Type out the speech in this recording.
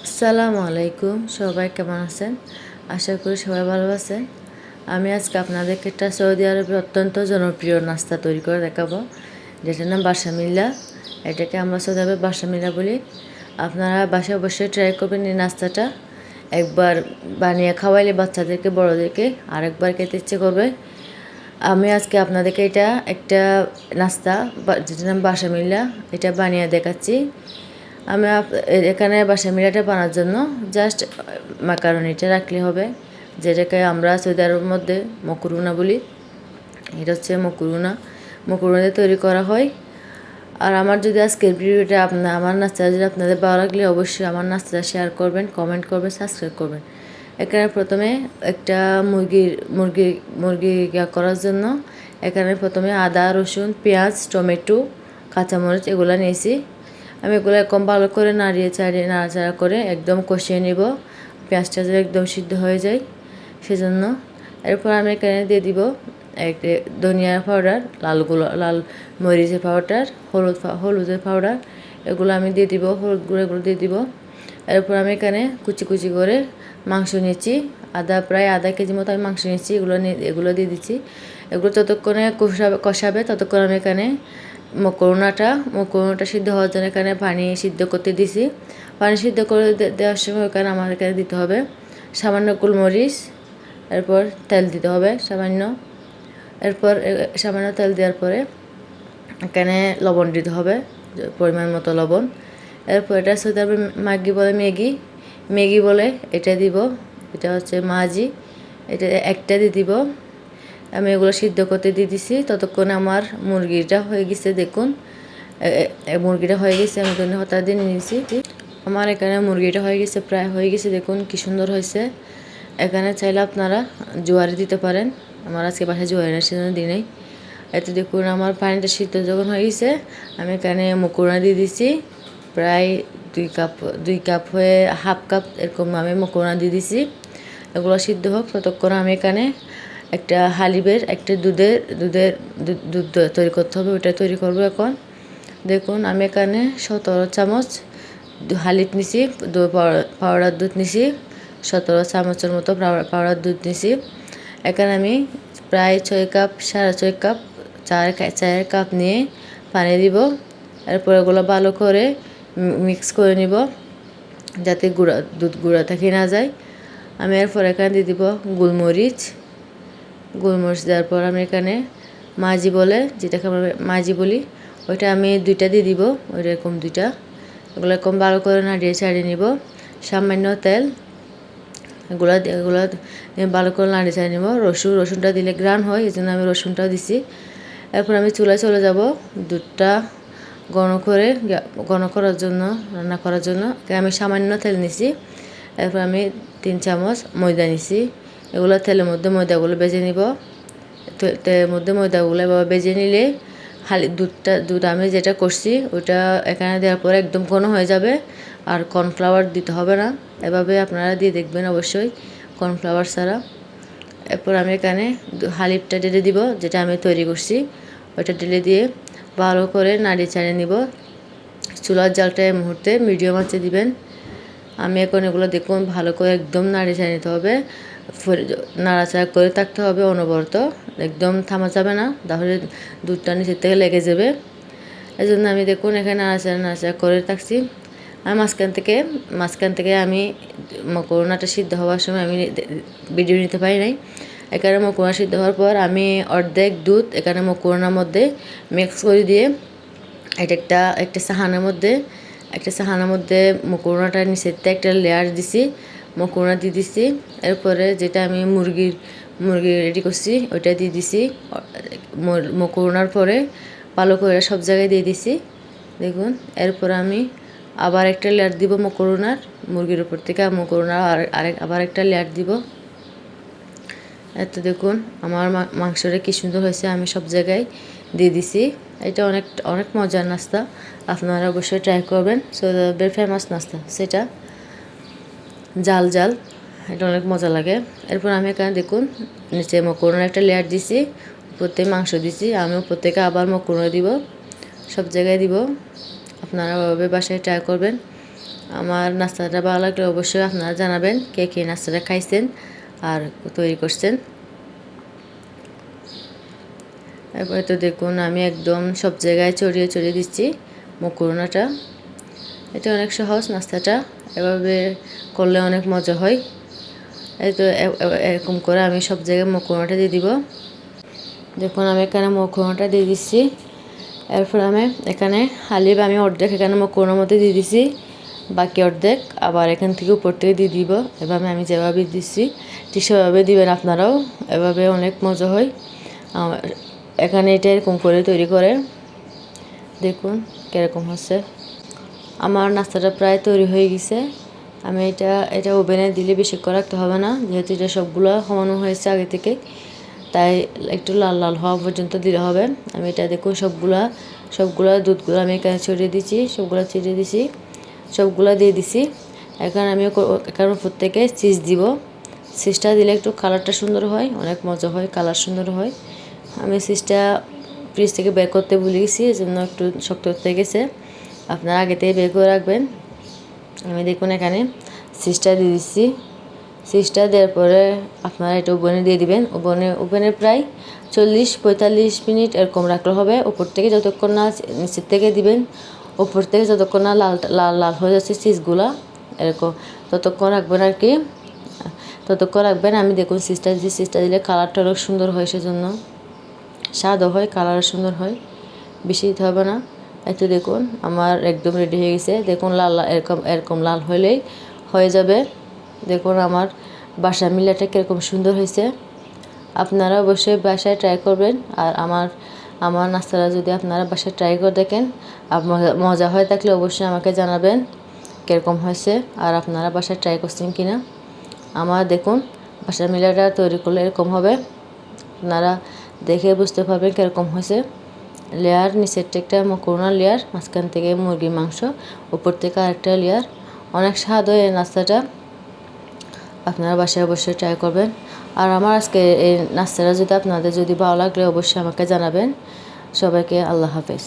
আসসালামু আলাইকুম, সবাই কেমন আছেন? আশা করি সবাই ভালো আছেন। আমি আজকে আপনাদেরকে একটা সৌদি আরবের অত্যন্ত জনপ্রিয় নাস্তা তৈরি করে দেখাবো, যেটার নাম বাসামিল্লা। এটাকে আমরা সৌদি আরবে বাসামিল্লা বলি। আপনারা বাসায় অবশ্যই ট্রাই করবেন এই নাস্তাটা। একবার বানিয়ে খাওয়াইলে বাচ্চাদেরকে, বড়োদেরকে আরেকবার খেতে ইচ্ছে করবে। আমি আজকে আপনাদেরকে এটা একটা নাস্তা যেটার নাম বাসামিল্লা, এটা বানিয়ে দেখাচ্ছি। আমি এখানে বাসামিরাটা বানার জন্য জাস্ট মাকারনিটা রাখলে হবে, যেটাকে আমরা সৌদি আরবের মধ্যে মকরুনা বলি। এটা হচ্ছে মকরুনা দিয়ে তৈরি করা হয়। আর আমার যদি আজকের ভিডিওটা আমার নাস্তা যদি আপনাদের ভালো লাগলে অবশ্যই আমার নাস্তাটা শেয়ার করবেন, কমেন্ট করবেন, সাবস্ক্রাইব করবেন। এখানে প্রথমে একটা মুরগি করার জন্য এখানে প্রথমে আদা, রসুন, পেঁয়াজ, টমেটো, কাঁচামরিচ এগুলো নিয়েছি। আমি এগুলো একদম ভালো করে নাড়াচাড়া করে একদম কষিয়ে নিব, পেঁয়াজটা যেন একদম সিদ্ধ হয়ে যায় সেজন্য। এরপর আমি এখানে দিয়ে দিব ধনিয়ার পাউডার, লাল মরিচের পাউডার, হলুদের পাউডার, এগুলো আমি দিয়ে দিব, হলুদ গুঁড়ো এগুলো দিয়ে দিব। এরপর আমি এখানে কুচি কুচি করে মাংস নিয়েছি, প্রায় আধা কেজি মতো আমি মাংস নিয়েছি, এগুলো দিয়ে দিচ্ছি। এগুলো যতক্ষণে কষাবে ততক্ষণ আমি এখানে মকরুনাটা সিদ্ধ হওয়ার জন্য এখানে পানি সিদ্ধ করতে দিছি। পানি সিদ্ধ করে দেওয়ার সময় এখানে আমার এখানে দিতে হবে সামান্য গোলমরিচ, এরপর তেল দিতে হবে সামান্য। এরপর সামান্য তেল দেওয়ার পরে এখানে লবণ দিতে হবে, পরিমাণ মতো লবণ। এরপর এটা সৌদি আরবে ম্যাগি বলে এটা দিব, এটা হচ্ছে মাজি, এটা একটা দিয়ে দিব। আমি এগুলো সিদ্ধ করতে দিয়ে দিছি। ততক্ষণে আমার মুরগিটা হয়ে গেছে, দেখুন মুরগিটা হয়ে গেছে। আমি হঠাৎ দিয়ে নিয়েছি। আমার এখানে মুরগিটা হয়ে গেছে, প্রায় হয়ে গেছে, দেখুন কি সুন্দর হয়েছে। এখানে চাইলে আপনারা জোয়ারি দিতে পারেন, আমার আজকে বাসায় জোয়ারি সেজন্য দিই নাই। এতে দেখুন আমার পানিটা সিদ্ধ যখন হয়ে গেছে, আমি এখানে মকরুনা দিয়ে দিছি। প্রায় 2 কাপ হয়ে হাফ কাপ এরকম আমি মকরুনা দিয়ে দিছি। এগুলো সিদ্ধ হোক ততক্ষণ আমি এখানে একটা হালিবের একটা দুধ তৈরি করতে হবে, ওটা তৈরি করবো এখন। দেখুন আমি এখানে 17 চামচ হালিব নিছি, পাউডার দুধ নিছি, 17 চামচের মতো পাউডার দুধ নিছি। এখানে আমি প্রায় 6 কাপ, 6.5 কাপ, 4 কাপ নিয়ে পানি দিব। এরপর এগুলো ভালো করে মিক্স করে নিব, যাতে দুধ গুঁড়া থেকে না যায়। আমি এরপর এখানে দিয়ে দিব গোলমরিচ দেওয়ার পর আমি এখানে যেটাকে আমরা মাজি বলি, ওইটা আমি 2টা দিয়ে দিব, ওইরকম 2টা। এগুলো এরকম ভালো করে নাড়িয়ে নিব। সামান্য তেল, এগুলো ভালো করে নাড়িয়ে নিব। রসুনটা দিলে গ্রান হয়, এই জন্য আমি রসুনটাও দিছি। এরপর আমি চুলায় চলে যাব দুধটা ঘন করার জন্য, রান্না করার জন্য। আমি সামান্য তেল নিছি। এরপর আমি 3 চামচ ময়দা নিছি। এগুলো তেলের মধ্যে ময়দাগুলো ভেজে নিব। তেলের মধ্যে ময়দাগুলো এভাবে ভেজে নিলে দুধ আমি যেটা করছি ওটা এখানে দেওয়ার পরে একদম ঘন হয়ে যাবে, আর কর্নফ্লাওয়ার দিতে হবে না। এভাবে আপনারা দিয়ে দেখবেন অবশ্যই, কর্নফ্লাওয়ার ছাড়া। এরপর আমি এখানে হালিবটা ঢেলে দিব, যেটা আমি তৈরি করছি ওইটা ঢেলে দিয়ে ভালো করে নাড়িয়ে নিব। চুলার জালটা এই মুহূর্তে মিডিয়াম আঁচে দিবেন। আমি এখন এগুলো দেখুন ভালো করে একদম নাড়িয়ে নিতে হবে, নাড়াচাড়া করে থাকতে হবে অনবরত, একদম থামা যাবে না, তাহলে দুধটা নিচের থেকে লেগে যাবে। এই জন্য আমি দেখুন এখানে নাড়াচাড়া করে থাকছি। আর মাঝখান থেকে আমি মকরুনাটা সিদ্ধ হওয়ার সময় আমি ভিডিও নিতে পারি নাই। এখানে মকরুনা সিদ্ধ হওয়ার পর আমি অর্ধেক দুধ এখানে মকরুনার মধ্যে মিক্স করে দিয়ে একটা সাহানের মধ্যে মকরুনাটা নিচের একটা লেয়ার দিছি, মকরুনা দিয়ে দিছি। এরপরে যেটা আমি মুরগি রেডি করছি ওইটা দিয়ে দিছি মকরুনার পরে, ভালো করে সব জায়গায় দিয়ে দিছি, দেখুন। এরপর আমি আবার একটা লেয়ার দিব মুরগির উপর থেকে, আবার একটা লেয়ার দিব। এত দেখুন আমার মাংসটা কি সুন্দর হয়েছে, আমি সব জায়গায় দিয়ে দিছি। এটা অনেক মজার নাস্তা, আপনারা অবশ্যই ট্রাই করবেন। সৌদি আরবের ফেমাস নাস্তা সেটা, জাল এটা অনেক মজা লাগে। এরপর আমি এখানে দেখুন নিচে মকরুনার একটা লেয়ার দিছি, উপর থেকে মাংস দিছি, আমি উপর থেকে আবার মকরুনা দিব, সব জায়গায় দিব। আপনারা ওভাবে বাসায় ট্রাই করবেন। আমার নাস্তাটা ভালো লাগলে অবশ্যই আপনারা জানাবেন কে কে নাস্তাটা খাইছেন আর তৈরি করছেন। এরপরে তো দেখুন আমি একদম সব জায়গায় ছড়িয়ে ছড়িয়ে দিচ্ছি মকরুনাটা। এটা অনেক সহজ নাস্তাটা, এভাবে করলে অনেক মজা হয়। এই তো এরকম করে আমি সব জায়গায় মকরুনাটা দিয়ে দিব। দেখুন আমি এখানে মকরুনাটা দিয়ে দিচ্ছি। এরপর আমি এখানে হালিব আমি অর্ধেক এখানে মকরুনার মধ্যে দিয়ে দিছি, বাকি অর্ধেক আবার এখান থেকে উপর থেকে দিয়ে দিব। এভাবে আমি যেভাবে দিচ্ছি ঠিক সেভাবে দিবেন আপনারাও, এভাবে অনেক মজা হয়। এখানে এটা এরকম করে তৈরি করে দেখুন কীরকম হচ্ছে। আমার নাস্তাটা প্রায় তৈরি হয়ে গেছে। আমি এটা ওভেনে দিলে বেশিক্ষণ রাখতে হবে না, যেহেতু এটা সবগুলো সমানো হয়েছে আগে থেকে, তাই একটু লাল লাল হওয়া পর্যন্ত দিলে হবে। আমি এটা দেখুন সবগুলা দুধগুলো আমি এখানে ছড়িয়ে দিচ্ছি, সবগুলা দিয়ে দিছি। এখন আমি এখানে উপর থেকে চিজ দিব। চিজটা দিলে একটু কালারটা সুন্দর হয়, অনেক মজা হয়, কালার সুন্দর হয়। আমি চিজটা ফ্রিজ থেকে বের করতে ভুলে গেছি, এজন্য একটু শক্ত হতে গেছে। আপনারা আগে থেকে বের করে রাখবেন। আমি দেখুন এখানে চিজটা দিয়ে দিচ্ছি। চিজটা দেওয়ার পরে আপনারা এটা ওভেনে দিয়ে দিবেন। ওভেনে প্রায় 40-45 মিনিট এরকম রাখলে হবে। উপর থেকে যতক্ষণ না নিচের থেকে দিবেন, উপর থেকে যতক্ষণ না লাল লাল হয়ে যাচ্ছে চিজগুলা, এরকম ততক্ষণ রাখবেন আর কি, ততক্ষণ রাখবেন। আমি দেখুন চিজটা দিলে কালারটা অনেক সুন্দর হয়, সেজন্য স্বাদও হয়, কালারও সুন্দর হয়, বেশি দিতে হবে না। একটু দেখুন আমার একদম রেডি হয়ে গেছে। দেখুন লাল এরকম লাল হলেই হয়ে যাবে। দেখুন আমার বাসা মিলাটা কীরকম সুন্দর হয়েছে। আপনারা অবশ্যই বাসায় ট্রাই করবেন। আর আমার নাস্তাটা যদি আপনারা বাসায় ট্রাই করে দেখেন, মজা হয়ে থাকলে অবশ্যই আমাকে জানাবেন কীরকম হয়েছে আর আপনারা বাসায় ট্রাই করছেন কি না। আমার দেখুন বাসার মিলাটা তৈরি করলে এরকম হবে, আপনারা দেখে বুঝতে পারবেন কীরকম হয়েছে। লেয়ার নিচের একটা মকরুনার লেয়ার, মাঝখান থেকে মুরগির মাংস, উপর থেকে আরেকটা লেয়ার। অনেক স্বাদ হয় এই নাস্তাটা, আপনারা বাসায় অবশ্যই ট্রাই করবেন। আর আমার আজকে এই নাস্তাটা যদি আপনাদের ভালো লাগলে অবশ্যই আমাকে জানাবেন। সবাইকে আল্লাহ হাফেজ।